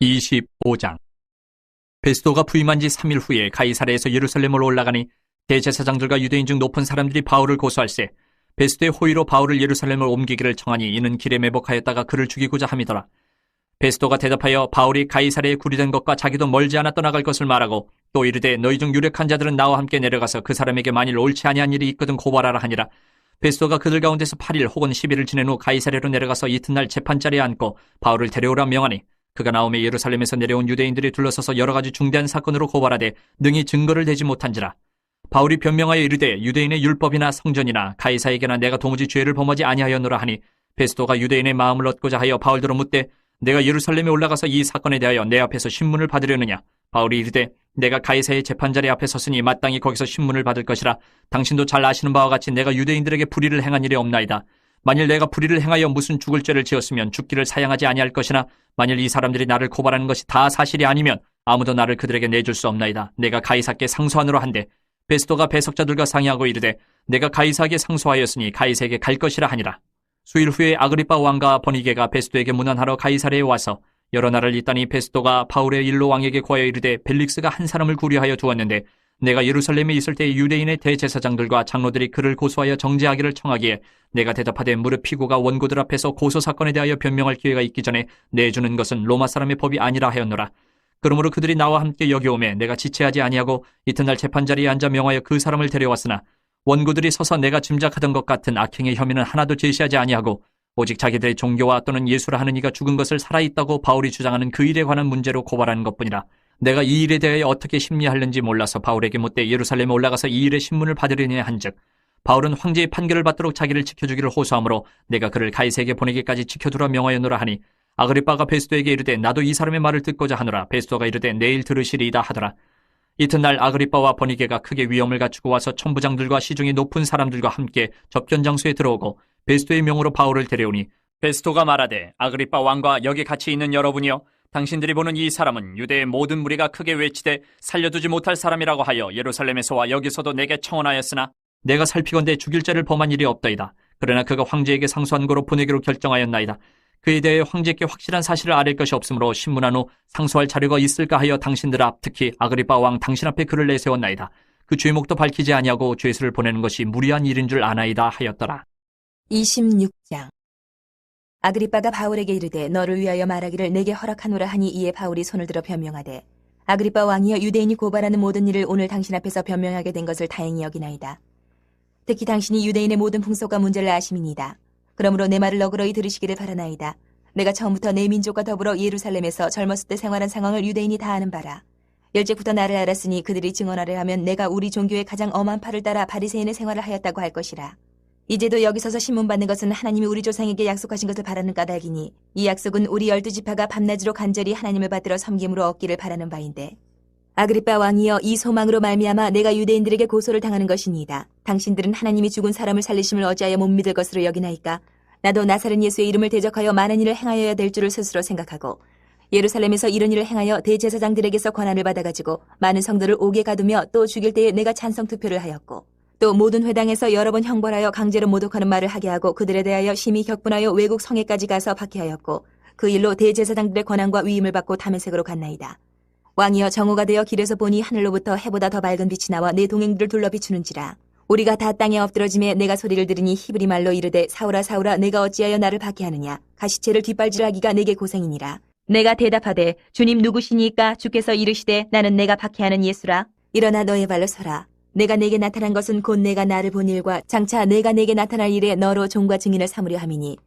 25장. 베스도가 부임한 지 3일 후에 가이사랴에서 예루살렘으로 올라가니 대제사장들과 유대인 중 높은 사람들이 바울을 고소할세 베스도의 호의로 바울을 예루살렘으로 옮기기를 청하니 이는 길에 매복하였다가 그를 죽이고자 함이더라. 베스도가 대답하여 바울이 가이사랴에 구리된 것과 자기도 멀지 않아 떠나갈 것을 말하고 또 이르되 너희 중 유력한 자들은 나와 함께 내려가서 그 사람에게 만일 옳지 아니한 일이 있거든 고발하라 하니라. 베스도가 그들 가운데서 8일 혹은 10일을 지낸 후 가이사랴로 내려가서 이튿날 재판자리에 앉고 바울을 데려오라 명하니 그가 나오매 예루살렘에서 내려온 유대인들이 둘러서서 여러 가지 중대한 사건으로 고발하되 능히 증거를 대지 못한지라. 바울이 변명하여 이르되 유대인의 율법이나 성전이나 가이사에게나 내가 도무지 죄를 범하지 아니하였노라 하니 베스도가 유대인의 마음을 얻고자 하여 바울더러 묻되 내가 예루살렘에 올라가서 이 사건에 대하여 내 앞에서 신문을 받으려느냐. 바울이 이르되 내가 가이사의 재판자리 앞에 섰으니 마땅히 거기서 신문을 받을 것이라. 당신도 잘 아시는 바와 같이 내가 유대인들에게 불의를 행한 일이 없나이다. 만일 내가 불의를 행하여 무슨 죽을 죄를 지었으면 죽기를 사양하지 아니할 것이나 만일 이 사람들이 나를 고발하는 것이 다 사실이 아니면 아무도 나를 그들에게 내줄 수 없나이다. 내가 가이사께 상소하노라 한데 베스도가 배석자들과 상의하고 이르되 내가 가이사에게 상소하였으니 가이사에게 갈 것이라 하니라. 수일 후에 아그리빠 왕과 버니게가 베스도에게 문안하러 가이사랴에 와서 여러 날을 있다니 베스도가 바울의 일로 왕에게 구하여 이르되 벨릭스가 한 사람을 구려하여 두었는데 내가 예루살렘에 있을 때 유대인의 대제사장들과 장로들이 그를 고소하여 정죄하기를 청하기에 내가 대답하되 무릇 피고가 원고들 앞에서 고소사건에 대하여 변명할 기회가 있기 전에 내주는 것은 로마 사람의 법이 아니라 하였노라. 그러므로 그들이 나와 함께 여기 오매 내가 지체하지 아니하고 이튿날 재판자리에 앉아 명하여 그 사람을 데려왔으나 원고들이 서서 내가 짐작하던 것 같은 악행의 혐의는 하나도 제시하지 아니하고 오직 자기들의 종교와 또는 예수라 하는 이가 죽은 것을 살아있다고 바울이 주장하는 그 일에 관한 문제로 고발하는 것뿐이라. 내가 이 일에 대하여 어떻게 심리하는지 몰라서 바울에게 묻되 예루살렘에 올라가서 이 일의 신문을 받으려니 한즉 바울은 황제의 판결을 받도록 자기를 지켜주기를 호소하므로 내가 그를 가이사에게 보내기까지 지켜두라 명하였노라 하니 아그리빠가 베스도에게 이르되 나도 이 사람의 말을 듣고자 하노라. 베스도가 이르되 내일 들으시리이다 하더라. 이튿날 아그리빠와 버니게가 크게 위엄을 갖추고 와서 천부장들과 시중의 높은 사람들과 함께 접견 장소에 들어오고 베스도의 명으로 바울을 데려오니 베스도가 말하되 아그리빠 왕과 여기 같이 있는 여러분이여 당신들이 보는 이 사람은 유대의 모든 무리가 크게 외치되 살려두지 못할 사람이라고 하여 예루살렘에서와 여기서도 내게 청언하였으나 내가 살피건대 죽일 죄를 범한 일이 없다이다. 그러나 그가 황제에게 상소한 거로 보내기로 결정하였나이다. 그에 대해 황제께 확실한 사실을 아릴 것이 없으므로 신문한 후 상소할 자료가 있을까 하여 당신들 앞 특히 아그리빠 왕 당신 앞에 글을 내세웠나이다. 그 죄목도 밝히지 아니하고 죄수를 보내는 것이 무리한 일인 줄 아나이다 하였더라. 26장. 아그리빠가 바울에게 이르되 너를 위하여 말하기를 내게 허락하노라 하니 이에 바울이 손을 들어 변명하되 아그리빠 왕이여 유대인이 고발하는 모든 일을 오늘 당신 앞에서 변명하게 된 것을 다행히 여기나이다. 특히 당신이 유대인의 모든 풍속과 문제를 아심이니이다. 그러므로 내 말을 너그러이 들으시기를 바라나이다. 내가 처음부터 내 민족과 더불어 예루살렘에서 젊었을 때 생활한 상황을 유대인이 다 아는 바라. 일찍부터 나를 알았으니 그들이 증언하려 하면 내가 우리 종교의 가장 엄한 팔을 따라 바리새인의 생활을 하였다고 할 것이라. 이제도 여기 서서 신문 받는 것은 하나님이 우리 조상에게 약속하신 것을 바라는 까닭이니 이 약속은 우리 12지파가 밤낮으로 간절히 하나님을 받들어 섬김으로 얻기를 바라는 바인데 아그리빠 왕이여 이 소망으로 말미암아 내가 유대인들에게 고소를 당하는 것이니이다. 당신들은 하나님이 죽은 사람을 살리심을 어찌하여 못 믿을 것으로 여기나이까? 나도 나사렛 예수의 이름을 대적하여 많은 일을 행하여야 될 줄을 스스로 생각하고 예루살렘에서 이런 일을 행하여 대제사장들에게서 권한을 받아가지고 많은 성도를 옥에 가두며 또 죽일 때에 내가 찬성 투표를 하였고 또 모든 회당에서 여러 번 형벌하여 강제로 모독하는 말을 하게 하고 그들에 대하여 심히 격분하여 외국 성에까지 가서 박해하였고 그 일로 대제사장들의 권한과 위임을 받고 다메섹으로 갔나이다. 왕이여 정오가 되어 길에서 보니 하늘로부터 해보다 더 밝은 빛이 나와 내 동행들을 둘러 비추는지라. 우리가 다 땅에 엎드러짐에 내가 소리를 들으니 히브리 말로 이르되 사울아 사울아 내가 어찌하여 나를 박해하느냐. 가시체를 뒷발질하기가 내게 고생이니라. 내가 대답하되 주님 누구시니까 주께서 이르시되 나는 내가 박해하는 예수라. 일어나 너의 발로 서라. 내가 내게 나타난 것은 곧 내가 나를 본 일과 장차 내가 내게 나타날 일에 너로 종과 증인을 삼으려 함이니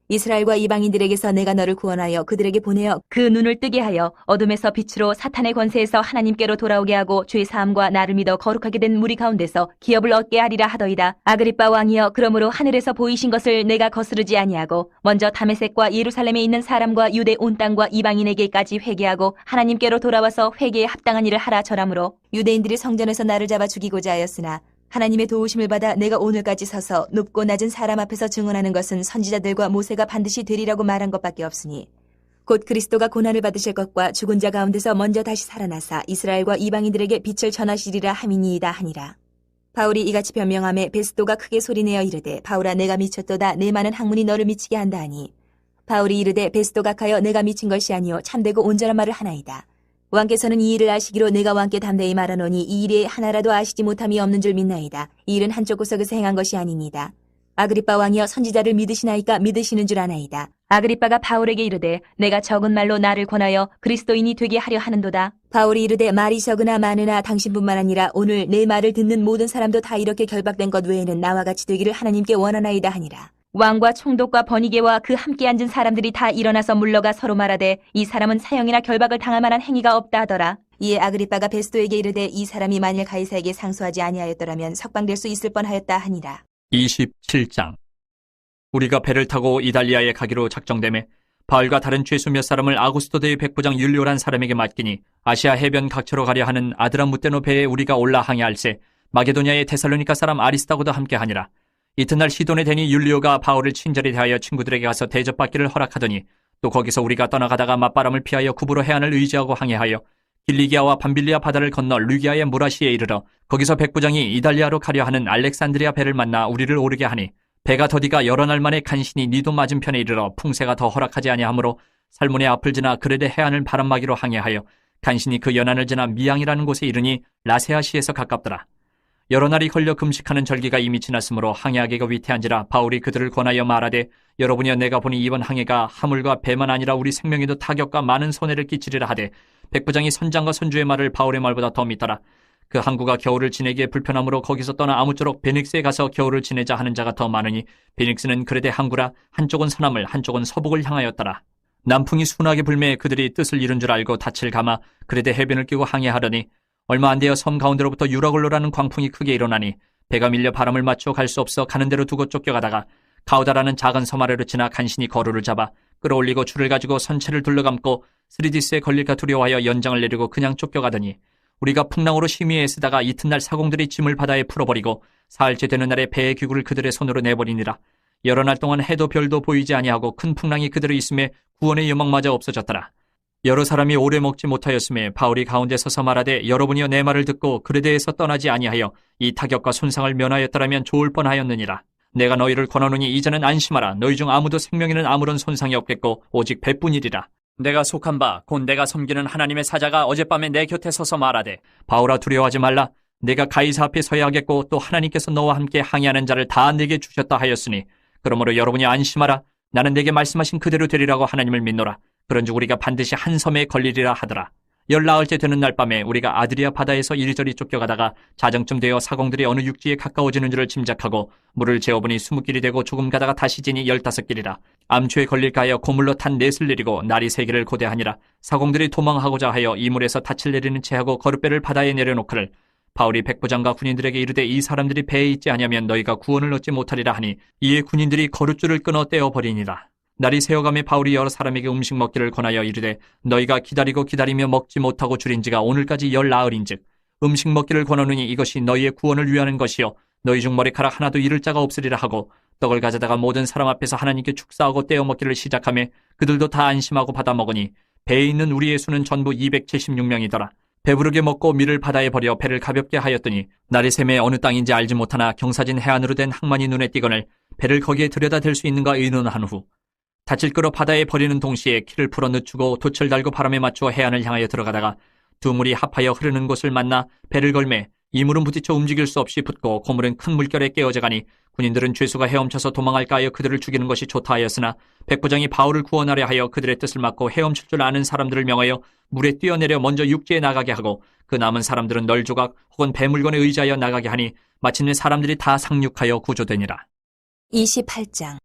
이스라엘과 이방인들에게서 내가 너를 구원하여 그들에게 보내어 그 눈을 뜨게 하여 어둠에서 빛으로 사탄의 권세에서 하나님께로 돌아오게 하고 죄사함과 나를 믿어 거룩하게 된 무리 가운데서 기업을 얻게 하리라 하더이다. 아그리빠 왕이여 그러므로 하늘에서 보이신 것을 내가 거스르지 아니하고 먼저 다메섹과 예루살렘에 있는 사람과 유대 온 땅과 이방인에게까지 회개하고 하나님께로 돌아와서 회개에 합당한 일을 하라 절하므로 유대인들이 성전에서 나를 잡아 죽이고자 하였으나 하나님의 도우심을 받아 내가 오늘까지 서서 높고 낮은 사람 앞에서 증언하는 것은 선지자들과 모세가 반드시 되리라고 말한 것밖에 없으니 곧 그리스도가 고난을 받으실 것과 죽은 자 가운데서 먼저 다시 살아나사 이스라엘과 이방인들에게 빛을 전하시리라 함이니이다 하니라. 바울이 이같이 변명하며 베스도가 크게 소리내어 이르되 바울아 내가 미쳤도다 내 많은 학문이 너를 미치게 한다 하니 바울이 이르되 베스도 각하여 내가 미친 것이 아니요 참되고 온전한 말을 하나이다. 왕께서는 이 일을 아시기로 내가 왕께 담대히 말하노니 이 일에 하나라도 아시지 못함이 없는 줄 믿나이다. 이 일은 한쪽 구석에서 행한 것이 아니니이다. 아그리빠 왕이여 선지자를 믿으시나이까 믿으시는 줄 아나이다. 아그리빠가 바울에게 이르되 내가 적은 말로 나를 권하여 그리스도인이 되게 하려 하는도다. 바울이 이르되 말이 적으나 많으나 당신뿐만 아니라 오늘 내 말을 듣는 모든 사람도 다 이렇게 결박된 것 외에는 나와 같이 되기를 하나님께 원하나이다 하니라. 왕과 총독과 번이게와 그 함께 앉은 사람들이 다 일어나서 물러가 서로 말하되 이 사람은 사형이나 결박을 당할 만한 행위가 없다 하더라. 이에 아그리빠가 베스도에게 이르되 이 사람이 만일 가이사에게 상소하지 아니하였더라면 석방될 수 있을 뻔하였다 하니라. 27장. 우리가 배를 타고 이달리아에 가기로 작정되매 바울과 다른 죄수 몇 사람을 아구스토대의 백부장 율리오란 사람에게 맡기니 아시아 해변 각처로 가려 하는 아드라무테노 배에 우리가 올라 항해할세 마게도냐의 데살로니가 사람 아리스다고도 함께 하니라. 이튿날 시돈에 대니 율리오가 바울을 친절히 대하여 친구들에게 가서 대접받기를 허락하더니 또 거기서 우리가 떠나가다가 맞바람을 피하여 구부로 해안을 의지하고 항해하여 길리기아와 밤빌리아 바다를 건너 르기아의 무라시에 이르러 거기서 백부장이 이달리아로 가려 하는 알렉산드리아 배를 만나 우리를 오르게 하니 배가 더디가 여러 날 만에 간신히 니도 맞은편에 이르러 풍세가 더 허락하지 아니하므로 살몬의 앞을 지나 그레데 해안을 바람막이로 항해하여 간신히 그 연안을 지나 미양이라는 곳에 이르니 라세아시에서 가깝더라. 여러 날이 걸려 금식하는 절기가 이미 지났으므로 항해하기가 위태한지라 바울이 그들을 권하여 말하되 여러분이여 내가 보니 이번 항해가 하물과 배만 아니라 우리 생명에도 타격과 많은 손해를 끼치리라 하되 백부장이 선장과 선주의 말을 바울의 말보다 더 믿더라. 그 항구가 겨울을 지내기에 불편하므로 거기서 떠나 아무쪼록 베닉스에 가서 겨울을 지내자 하는 자가 더 많으니 베닉스는 그레데 항구라 한쪽은 서남을 한쪽은 서북을 향하였더라. 남풍이 순하게 불매 그들이 뜻을 이룬 줄 알고 닻을 감아 그레데 해변을 끼고 항해하더니 얼마 안 되어 섬 가운데로부터 유라굴로라는 광풍이 크게 일어나니 배가 밀려 바람을 맞춰 갈 수 없어 가는 대로 두고 쫓겨가다가 가우다라는 작은 섬 아래로 지나 간신히 거루를 잡아 끌어올리고 줄을 가지고 선체를 둘러감고 스리디스에 걸릴까 두려워하여 연장을 내리고 그냥 쫓겨가더니 우리가 풍랑으로 심히 애쓰다가 이튿날 사공들이 짐을 바다에 풀어버리고 사흘째 되는 날에 배의 기구를 그들의 손으로 내버리니라. 여러 날 동안 해도 별도 보이지 아니하고 큰 풍랑이 그들의 있음에 구원의 여망마저 없어졌더라. 여러 사람이 오래 먹지 못하였음에 바울이 가운데 서서 말하되 여러분이여 내 말을 듣고 그레데에서 떠나지 아니하여 이 타격과 손상을 면하였더라면 좋을 뻔하였느니라. 내가 너희를 권하노니 이제는 안심하라. 너희 중 아무도 생명에는 아무런 손상이 없겠고 오직 배뿐이리라. 내가 속한 바 곧 내가 섬기는 하나님의 사자가 어젯밤에 내 곁에 서서 말하되 바울아 두려워하지 말라. 내가 가이사 앞에 서야 하겠고 또 하나님께서 너와 함께 항해하는 자를 다 내게 주셨다 하였으니 그러므로 여러분이 안심하라. 나는 내게 말씀하신 그대로 되리라고 하나님을 믿노라. 그런즉 우리가 반드시 한 섬에 걸리리라 하더라. 14일째 되는 날 밤에 우리가 아드리아 바다에서 이리저리 쫓겨가다가 자정쯤 되어 사공들이 어느 육지에 가까워지는 줄을 짐작하고 물을 재어보니 20길이 되고 조금 가다가 다시 지니 15길이라. 암초에 걸릴까 하여 고물로 탄 넷을 내리고 날이 3개를 고대하니라. 사공들이 도망하고자 하여 이 물에서 닻을 내리는 채하고 거룻배를 바다에 내려놓기를 바울이 백부장과 군인들에게 이르되 이 사람들이 배에 있지 아니하면 너희가 구원을 얻지 못하리라 하니 이에 군인들이 거룻줄을 끊어 떼어버리니라. 날이 새어가매 바울이 여러 사람에게 음식 먹기를 권하여 이르되 너희가 기다리고 기다리며 먹지 못하고 줄인 지가 오늘까지 10나흘인즉 음식 먹기를 권하노니 이것이 너희의 구원을 위하는 것이요 너희 중 머리카락 하나도 잃을 자가 없으리라 하고 떡을 가져다가 모든 사람 앞에서 하나님께 축사하고 떼어 먹기를 시작하며 그들도 다 안심하고 받아 먹으니 배에 있는 우리의 수는 전부 276명이더라. 배부르게 먹고 밀을 바다에 버려 배를 가볍게 하였더니 날이 새매 어느 땅인지 알지 못하나 경사진 해안으로 된 항만이 눈에 띄거늘 배를 거기에 들여다 댈 수 있는가 의논한 후 닻을 끌어 바다에 버리는 동시에 키를 풀어 늦추고 돛을 달고 바람에 맞추어 해안을 향하여 들어가다가 두 물이 합하여 흐르는 곳을 만나 배를 걸매 이 물은 부딪혀 움직일 수 없이 붙고 고물은 큰 물결에 깨어져가니 군인들은 죄수가 헤엄쳐서 도망할까 하여 그들을 죽이는 것이 좋다 하였으나 백부장이 바울을 구원하려 하여 그들의 뜻을 막고 헤엄칠 줄 아는 사람들을 명하여 물에 뛰어내려 먼저 육지에 나가게 하고 그 남은 사람들은 널조각 혹은 배물건에 의지하여 나가게 하니 마침내 사람들이 다 상륙하여 구조되니라. 28장.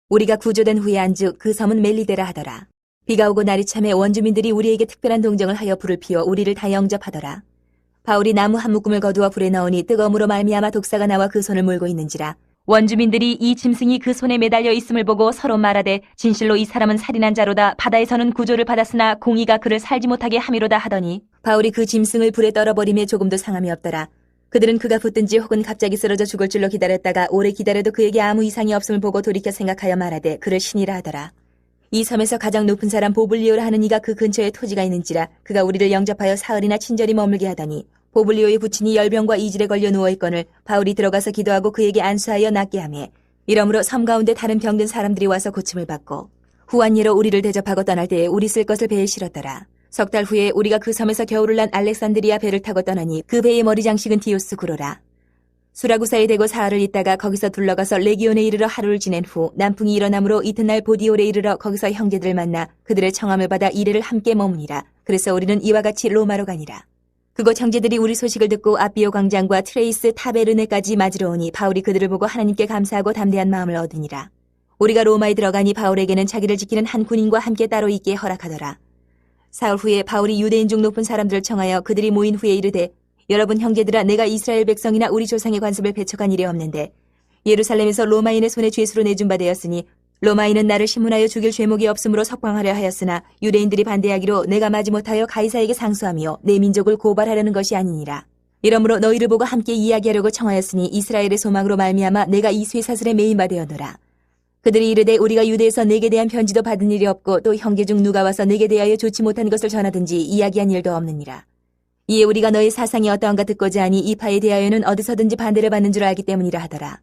우리가 구조된 후에 안즉 그 섬은 멜리데라 하더라. 비가 오고 날이 참에 원주민들이 우리에게 특별한 동정을 하여 불을 피워 우리를 다 영접하더라. 바울이 나무 한 묶음을 거두어 불에 넣으니 뜨거움으로 말미암아 독사가 나와 그 손을 몰고 있는지라. 원주민들이 이 짐승이 그 손에 매달려 있음을 보고 서로 말하되 진실로 이 사람은 살인한 자로다. 바다에서는 구조를 받았으나 공의가 그를 살지 못하게 함이로다 하더니 바울이 그 짐승을 불에 떨어버림에 조금도 상함이 없더라. 그들은 그가 붙든지 혹은 갑자기 쓰러져 죽을 줄로 기다렸다가 오래 기다려도 그에게 아무 이상이 없음을 보고 돌이켜 생각하여 말하되 그를 신이라 하더라. 이 섬에서 가장 높은 사람 보블리오라 하는 이가 그 근처에 토지가 있는지라 그가 우리를 영접하여 사흘이나 친절히 머물게 하더니 보블리오의 부친이 열병과 이질에 걸려 누워있거늘 바울이 들어가서 기도하고 그에게 안수하여 낫게 하며 이러므로 섬 가운데 다른 병든 사람들이 와서 고침을 받고 후한 예로 우리를 대접하고 떠날 때에 우리 쓸 것을 배에 실었더라. 석 달 후에 우리가 그 섬에서 겨울을 난 알렉산드리아 배를 타고 떠나니 그 배의 머리 장식은 디오스 구로라. 수라구사에 대고 사흘을 있다가 거기서 둘러가서 레기온에 이르러 하루를 지낸 후 남풍이 일어나므로 이튿날 보디올에 이르러 거기서 형제들을 만나 그들의 청함을 받아 이래를 함께 머무니라. 그래서 우리는 이와 같이 로마로 가니라. 그곳 형제들이 우리 소식을 듣고 아비오 광장과 트레이스 타베르네까지 맞으러 오니 바울이 그들을 보고 하나님께 감사하고 담대한 마음을 얻으니라. 우리가 로마에 들어가니 바울에게는 자기를 지키는 한 군인과 함께 따로 있게 허락하더라. 사흘 후에 바울이 유대인 중 높은 사람들을 청하여 그들이 모인 후에 이르되 여러분 형제들아, 내가 이스라엘 백성이나 우리 조상의 관습을 배척한 일이 없는데 예루살렘에서 로마인의 손에 죄수로 내준 바 되었으니 로마인은 나를 신문하여 죽일 죄목이 없으므로 석방하려 하였으나 유대인들이 반대하기로 내가 마지못하여 가이사에게 상수하며 내 민족을 고발하려는 것이 아니니라. 이러므로 너희를 보고 함께 이야기하려고 청하였으니 이스라엘의 소망으로 말미암아 내가 이 쇠사슬에 매인 바 되었노라. 그들이 이르되 우리가 유대에서 내게 대한 편지도 받은 일이 없고 또 형제 중 누가 와서 내게 대하여 좋지 못한 것을 전하든지 이야기한 일도 없느니라. 이에 우리가 너의 사상이 어떠한가 듣고자 하니 이 파에 대하여는 어디서든지 반대를 받는 줄 알기 때문이라 하더라.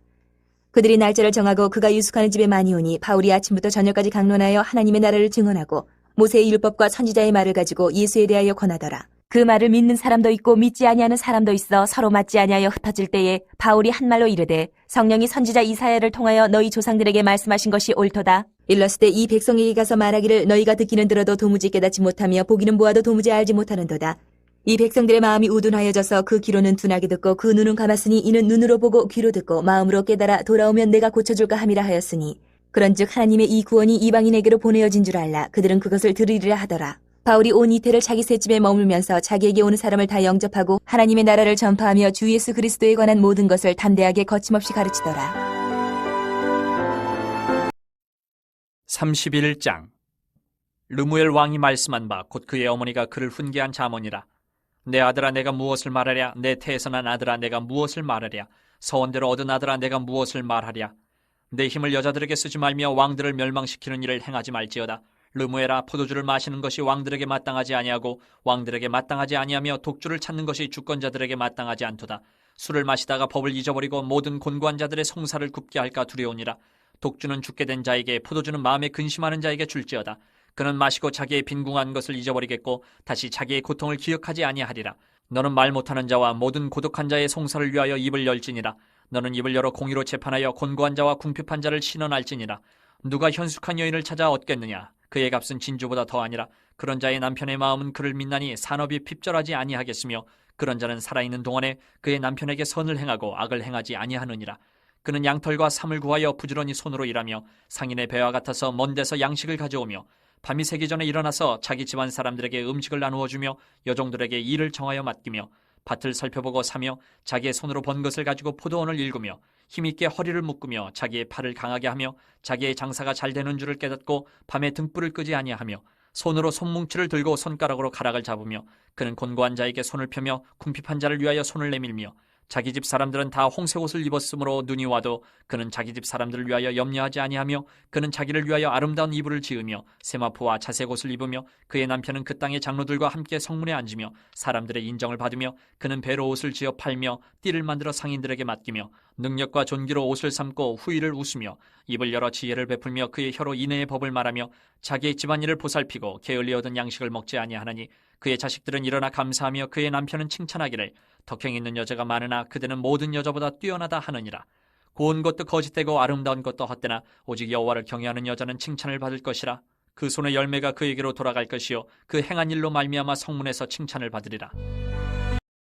그들이 날짜를 정하고 그가 유숙하는 집에 많이 오니 바울이 아침부터 저녁까지 강론하여 하나님의 나라를 증언하고 모세의 율법과 선지자의 말을 가지고 예수에 대하여 권하더라. 그 말을 믿는 사람도 있고 믿지 아니하는 사람도 있어 서로 맞지 아니하여 흩어질 때에 바울이 한 말로 이르되 성령이 선지자 이사야를 통하여 너희 조상들에게 말씀하신 것이 옳도다. 일렀을 때 이 백성에게 가서 말하기를 너희가 듣기는 들어도 도무지 깨닫지 못하며 보기는 보아도 도무지 알지 못하는도다. 이 백성들의 마음이 우둔하여져서 그 귀로는 둔하게 듣고 그 눈은 감았으니 이는 눈으로 보고 귀로 듣고 마음으로 깨달아 돌아오면 내가 고쳐줄까 함이라 하였으니 그런즉 하나님의 이 구원이 이방인에게로 보내어진 줄 알라. 그들은 그것을 들으리라 하더라. 바울이 온 이태를 자기 셋집에 머물면서 자기에게 오는 사람을 다 영접하고 하나님의 나라를 전파하며 주 예수 그리스도에 관한 모든 것을 담대하게 거침없이 가르치더라. 31장. 르무엘 왕이 말씀한 바 곧 그의 어머니가 그를 훈계한 자문이라. 내 아들아 내가 무엇을 말하랴? 내 태에서 난 아들아 내가 무엇을 말하랴? 서원대로 얻은 아들아 내가 무엇을 말하랴? 내 힘을 여자들에게 쓰지 말며 왕들을 멸망시키는 일을 행하지 말지어다. 르무엘아, 포도주를 마시는 것이 왕들에게 마땅하지 아니하고 왕들에게 마땅하지 아니하며 독주를 찾는 것이 주권자들에게 마땅하지 않도다. 술을 마시다가 법을 잊어버리고 모든 곤고한 자들의 송사를 굽게 할까 두려우니라. 독주는 죽게 된 자에게, 포도주는 마음에 근심하는 자에게 줄지어다. 그는 마시고 자기의 빈궁한 것을 잊어버리겠고 다시 자기의 고통을 기억하지 아니하리라. 너는 말 못하는 자와 모든 고독한 자의 송사를 위하여 입을 열지니라. 너는 입을 열어 공의로 재판하여 곤고한 자와 궁핍한 자를 신원할지니라. 누가 현숙한 여인을 찾아 얻겠느냐? 그의 값은 진주보다 더하니라. 그런 자의 남편의 마음은 그를 믿나니 산업이 핍절하지 아니하겠으며 그런 자는 살아있는 동안에 그의 남편에게 선을 행하고 악을 행하지 아니하느니라. 그는 양털과 삼을 구하여 부지런히 손으로 일하며 상인의 배와 같아서 먼 데서 양식을 가져오며 밤이 새기 전에 일어나서 자기 집안 사람들에게 음식을 나누어 주며 여종들에게 일을 정하여 맡기며 밭을 살펴보고 사며 자기의 손으로 번 것을 가지고 포도원을 일구며 힘있게 허리를 묶으며 자기의 팔을 강하게 하며 자기의 장사가 잘 되는 줄을 깨닫고 밤에 등불을 끄지 아니하며 손으로 손뭉치를 들고 손가락으로 가락을 잡으며 그는 곤고한 자에게 손을 펴며 궁핍한 자를 위하여 손을 내밀며 자기 집 사람들은 다 홍색 옷을 입었으므로 눈이 와도 그는 자기 집 사람들을 위하여 염려하지 아니하며 그는 자기를 위하여 아름다운 이불을 지으며 세마포와 자색 옷을 입으며 그의 남편은 그 땅의 장로들과 함께 성문에 앉으며 사람들의 인정을 받으며 그는 배로 옷을 지어 팔며 띠를 만들어 상인들에게 맡기며 능력과 존귀로 옷을 삼고 후일을 웃으며 입을 열어 지혜를 베풀며 그의 혀로 인애의 법을 말하며 자기의 집안일을 보살피고 게을리 얻은 양식을 먹지 아니하나니 그의 자식들은 일어나 감사하며 그의 남편은 칭찬하기를 덕행 있는 여자가 많으나 그대는 모든 여자보다 뛰어나다 하느니라. 고운 것도 거짓되고 아름다운 것도 헛되나 오직 여호와를 경외하는 여자는 칭찬을 받을 것이라. 그 손의 열매가 그에게로 돌아갈 것이요 그 행한 일로 말미암아 성문에서 칭찬을 받으리라.